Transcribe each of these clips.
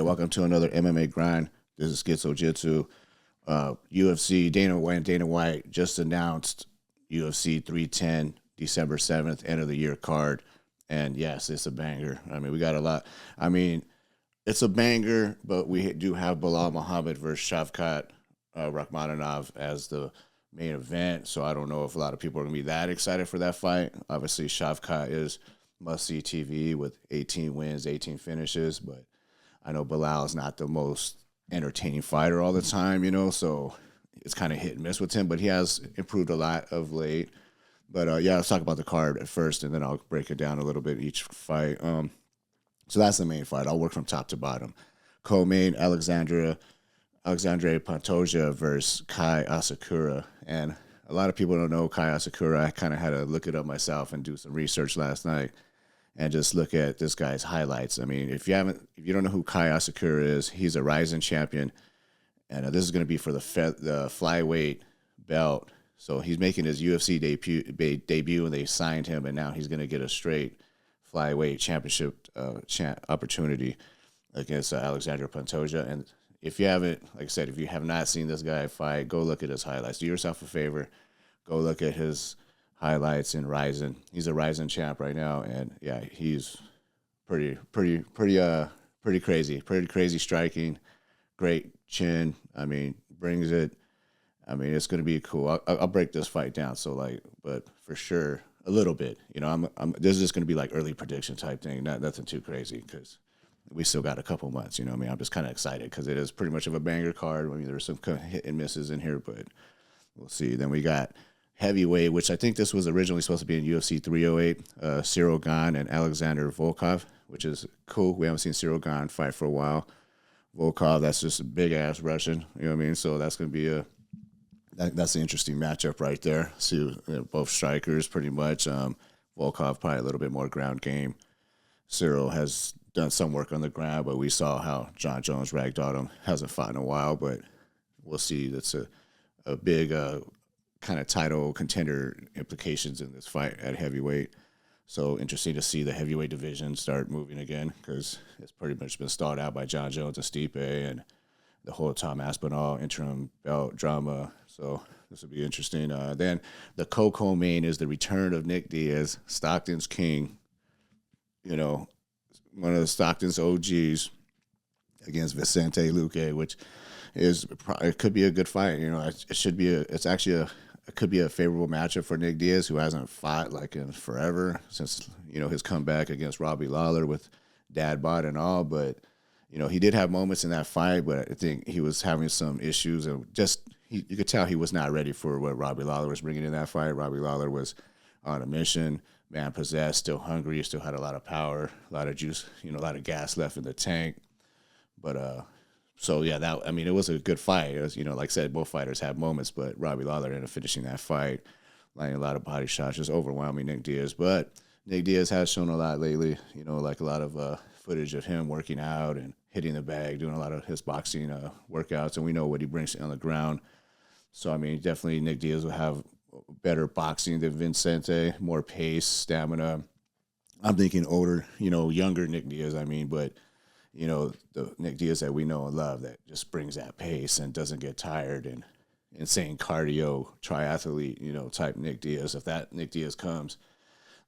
welcome to another MMA grind. This is Schizo Jitsu. UFC, Dana White just announced UFC 310, December 7th, end of the year card. And yes, it's a banger. I mean, we got a lot. I mean, it's a banger, but we do have Bilal Muhammad versus Shavkat Rakhmonov as the main event. So I don't know if a lot of people are going to be that excited for that fight. Obviously, Shavkat is must-see TV with 18 wins, 18 finishes, but I know Bilal is not the most entertaining fighter all the time, so it's kind of hit and miss with him, but he has improved a lot of late. But yeah, let's talk about the card at first, and then I'll break it down a little bit each fight. So that's the main fight. I'll work from top to bottom. Co-main, Alexandre Pantoja versus Kai Asakura. And a lot of people don't know Kai Asakura. I kind of had to look it up myself and do some research last night and just look at this guy's highlights. I mean, if you don't know who Kai Asakura is, he's a rising champion, and this is going to be for the flyweight belt. So he's making his UFC debut, and they signed him, and now he's going to get a straight flyweight championship opportunity against Alexandre Pantoja. And if you haven't, like I said, if you have not seen this guy fight, go look at his highlights. Do yourself a favor, go look at his highlights in Ryzen. He's a Ryzen champ right now, and yeah, he's pretty crazy. Pretty crazy striking, great chin. I mean, brings it. I mean, it's going to be cool. I'll break this fight down. So but for sure, a little bit. This is just going to be like early prediction type thing. Nothing too crazy because we still got a couple months. I'm just kind of excited because it is pretty much of a banger card. I mean, there's some hit and misses in here, but we'll see. Then we got heavyweight, which I think this was originally supposed to be in UFC 308, Cyril Gane and Alexander Volkov, which is cool. We haven't seen Cyril Gane fight for a while. Volkov, that's just a big-ass Russian, you know what I mean? So that's going to be that's an interesting matchup right there. See, both strikers pretty much. Volkov probably a little bit more ground game. Cyril has done some work on the ground, but we saw how John Jones ragdolled him. Hasn't fought in a while, but we'll see. That's a big kind of title contender implications in this fight at heavyweight. So interesting to see the heavyweight division start moving again because it's pretty much been stalled out by John Jones and Stipe and the whole Tom Aspinall interim belt drama. So this will be interesting. Then the co-main is the return of Nick Diaz, Stockton's king. One of the Stockton's OGs against Vicente Luque, which it could be a good fight. It could be a favorable matchup for Nick Diaz, who hasn't fought in forever since his comeback against Robbie Lawler with dad bod and all. But he did have moments in that fight, but I think he was having some issues, and you could tell he was not ready for what Robbie Lawler was bringing in that fight. Robbie Lawler was on a mission, man possessed, still hungry, still had a lot of power, a lot of juice, a lot of gas left in the tank. But so yeah, it was a good fight. It was, like I said, both fighters had moments, but Robbie Lawler ended up finishing that fight, landing a lot of body shots, just overwhelming Nick Diaz. But Nick Diaz has shown a lot lately, like a lot of footage of him working out and hitting the bag, doing a lot of his boxing workouts, and we know what he brings on the ground. So, definitely Nick Diaz will have better boxing than Vicente, more pace, stamina. I'm thinking older, younger Nick Diaz, but the Nick Diaz that we know and love that just brings that pace and doesn't get tired, and insane cardio, triathlete, type Nick Diaz. If that Nick Diaz comes,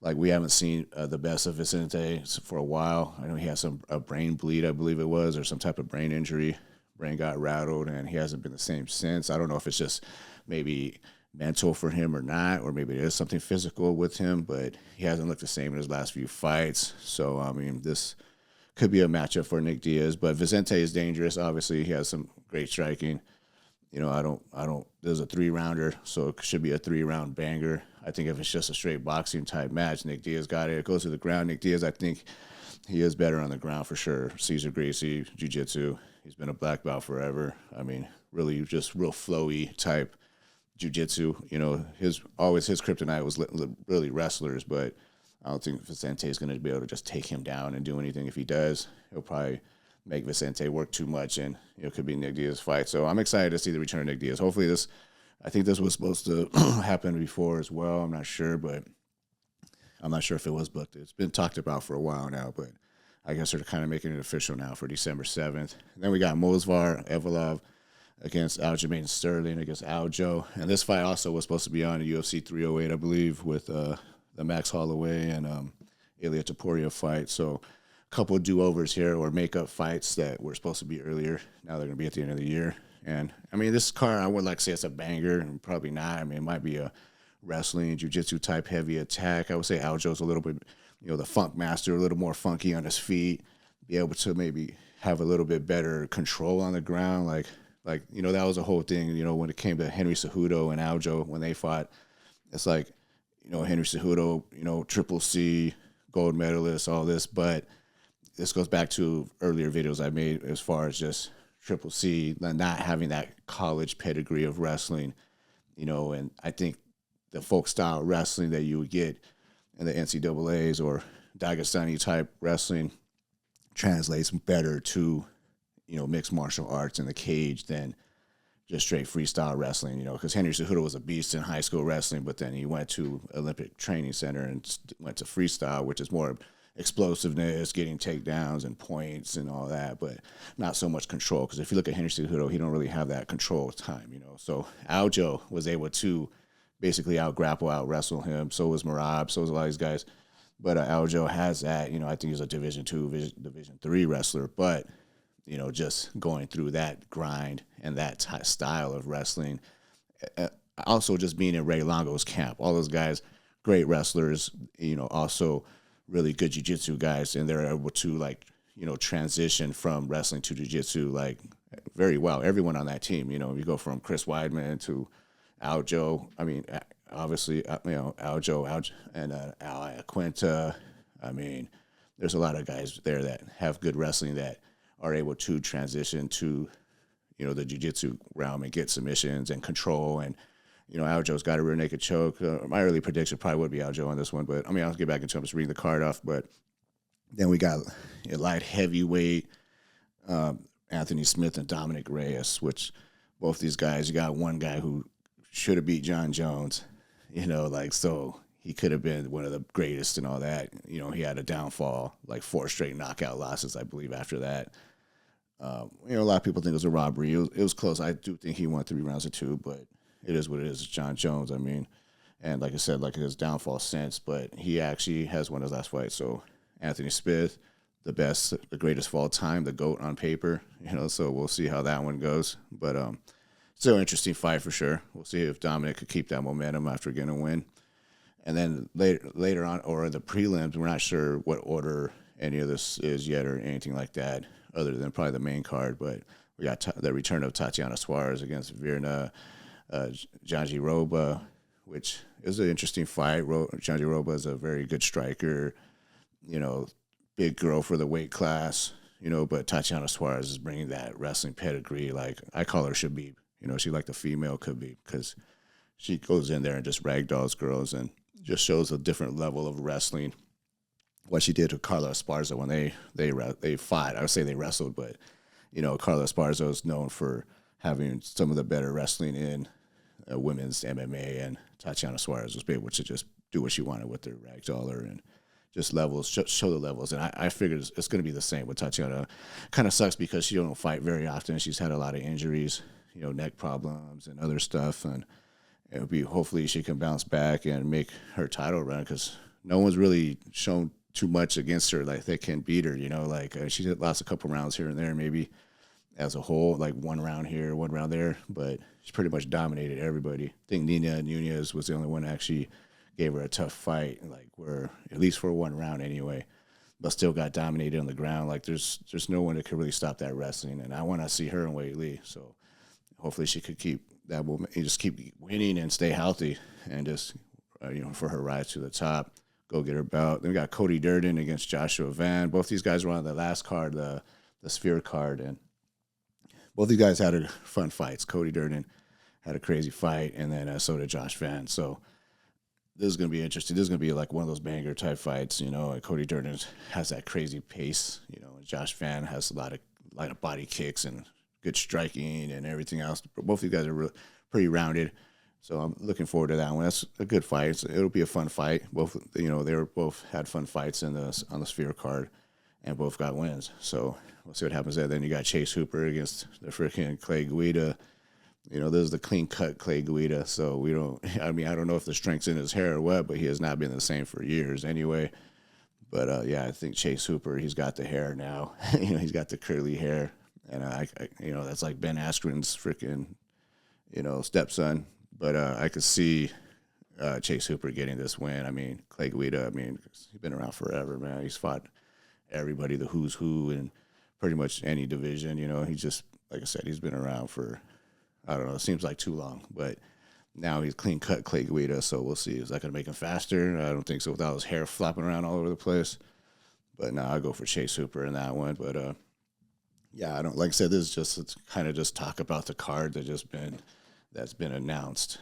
we haven't seen the best of Vicente for a while. I know he has a brain bleed, I believe it was, or some type of brain injury. Brain got rattled, and he hasn't been the same since. I don't know if it's just maybe mental for him or not, or maybe there's something physical with him, but he hasn't looked the same in his last few fights. So, this could be a matchup for Nick Diaz, but Vicente is dangerous. Obviously, he has some great striking. There's a 3-rounder, so it should be a 3-round banger. I think if it's just a straight boxing type match, Nick Diaz got it. It goes to the ground. Nick Diaz, I think he is better on the ground for sure. Cesar Gracie, jiu-jitsu. He's been a black belt forever. Really just real flowy type jiu-jitsu. His kryptonite was really wrestlers, but I don't think Vicente is going to be able to just take him down and do anything. If he does, he'll probably make Vicente work too much, and it could be Nick Diaz's fight. So I'm excited to see the return of Nick Diaz. Hopefully I think this was supposed to happen before as well. I'm not sure, but I'm not sure if it was booked. It's been talked about for a while now, but I guess they're kind of making it official now for December 7th. And then we got Movsar Evloev against Aljamain Sterling against Aljo. And this fight also was supposed to be on UFC 308, I believe, with the Max Holloway and Ilia Topuria fight. So a couple of do-overs here or make-up fights that were supposed to be earlier. Now they're going to be at the end of the year. And, I mean, this card, I would like to say it's a banger, and probably not. I mean, it might be a wrestling, jiu-jitsu type heavy attack. I would say Aljo's a little bit, the funk master, a little more funky on his feet, be able to maybe have a little bit better control on the ground. Like that was a whole thing, when it came to Henry Cejudo and Aljo when they fought. It's like, Henry Cejudo, Triple C, gold medalist, all this. But this goes back to earlier videos I made as far as just Triple C not having that college pedigree of wrestling, and I think the folk style wrestling that you would get in the NCAAs or Dagestani type wrestling translates better to, mixed martial arts in the cage than just straight freestyle wrestling, because Henry Cejudo was a beast in high school wrestling, but then he went to Olympic Training Center and went to freestyle, which is more explosiveness, getting takedowns and points and all that, but not so much control. Because if you look at Henry Cejudo, he don't really have that control time, So Aljo was able to basically out-grapple, out-wrestle him. So was Marab, so was a lot of these guys. But Aljo has that, I think he's a Division II, Division III wrestler, but, just going through that grind and that style of wrestling. Also just being in Ray Longo's camp. All those guys, great wrestlers, also really good jiu-jitsu guys, and they're able to, transition from wrestling to jiu-jitsu, very well. Everyone on that team, you go from Chris Weidman to Aljo. I mean, obviously, Aljo and Al Quinta. I mean, there's a lot of guys there that have good wrestling that are able to transition to, the jiu-jitsu realm and get submissions and control. And, Aljo's got a rear naked choke. My early prediction probably would be Aljo on this one, but I mean, I'll get back into it. I'm just reading the card off. But then we got a light heavyweight, Anthony Smith and Dominic Reyes, which both these guys, you got one guy who should have beat John Jones, so he could have been one of the greatest and all that. He had a downfall, 4 straight knockout losses, I believe, after that. A lot of people think it was a robbery. It was close. I do think he won 3 rounds to 2, but it is what it is. It's John Jones, I mean. And like I said, his downfall since, but he actually has won his last fight. So Anthony Smith, the best, the greatest of all time, the GOAT on paper, so we'll see how that one goes. But still an interesting fight for sure. We'll see if Dominic could keep that momentum after getting a win. And then later on, or the prelims, we're not sure what order any of this is yet or anything like that, other than probably the main card. But we got the return of Tatiana Suarez against Virna Jandiroba, which is an interesting fight. Jandiroba is a very good striker, big girl for the weight class, but Tatiana Suarez is bringing that wrestling pedigree. I call her Shabib. She like the female Khabib, because she goes in there and just ragdolls girls and just shows a different level of wrestling. What she did to Carla Esparza when they fought, I would say they wrestled, but Carla Esparza is known for having some of the better wrestling in women's MMA, and Tatiana Suarez was able to just do what she wanted with her ragdoller and just levels, show the levels. And I figured it's going to be the same with Tatiana. Kind of sucks because she don't fight very often. She's had a lot of injuries, neck problems and other stuff, and it would be hopefully she can bounce back and make her title run, because no one's really shown too much against her. They can beat her, she lost a couple rounds here and there, maybe as a whole, 1 round here, 1 round there, but she pretty much dominated everybody. I think Nina Nunez was the only one that actually gave her a tough fight, where at least for 1 round anyway, but still got dominated on the ground. There's no one that could really stop that wrestling, and I want to see her and Wei Lee. So hopefully she could keep that moment, just keep winning and stay healthy, and just for her rise to the top, go get her belt. Then we got Cody Durden against Joshua Van. Both these guys were on the last card, the Sphere card, and both these guys had fun fights. Cody Durden had a crazy fight, and then so did Josh Van. So this is going to be interesting. This is going to be one of those banger type fights, and Cody Durden has that crazy pace, and Josh Van has a lot of body kicks and good striking and everything else. Both of these guys are pretty rounded, so I'm looking forward to that one. That's a good fight. It'll be a fun fight. Both, they were both had fun fights on the Sphere card, and both got wins. So we'll see what happens there. Then you got Chase Hooper against the freaking Clay Guida. You know, this is the clean-cut Clay Guida, so we don't – I mean, I don't know if the strength's in his hair or what, but he has not been the same for years anyway. But, yeah, I think Chase Hooper, he's got the hair now. You know, he's got the curly hair. And, you know, that's like Ben Askren's freaking, you know, stepson. But I could see Chase Hooper getting this win. I mean, Clay Guida, I mean, he's been around forever, man. He's fought everybody, the who's who, in pretty much any division. You know, he just, like I said, he's been around for – I don't know. It seems like too long, but now he's clean cut Clay Guida, so we'll see. Is that going to make him faster? I don't think so without his hair flopping around all over the place. But no, I'll go for Chase Hooper in that one. But yeah, I don't like I said. This is just it's kind of just talk about the card that's been announced.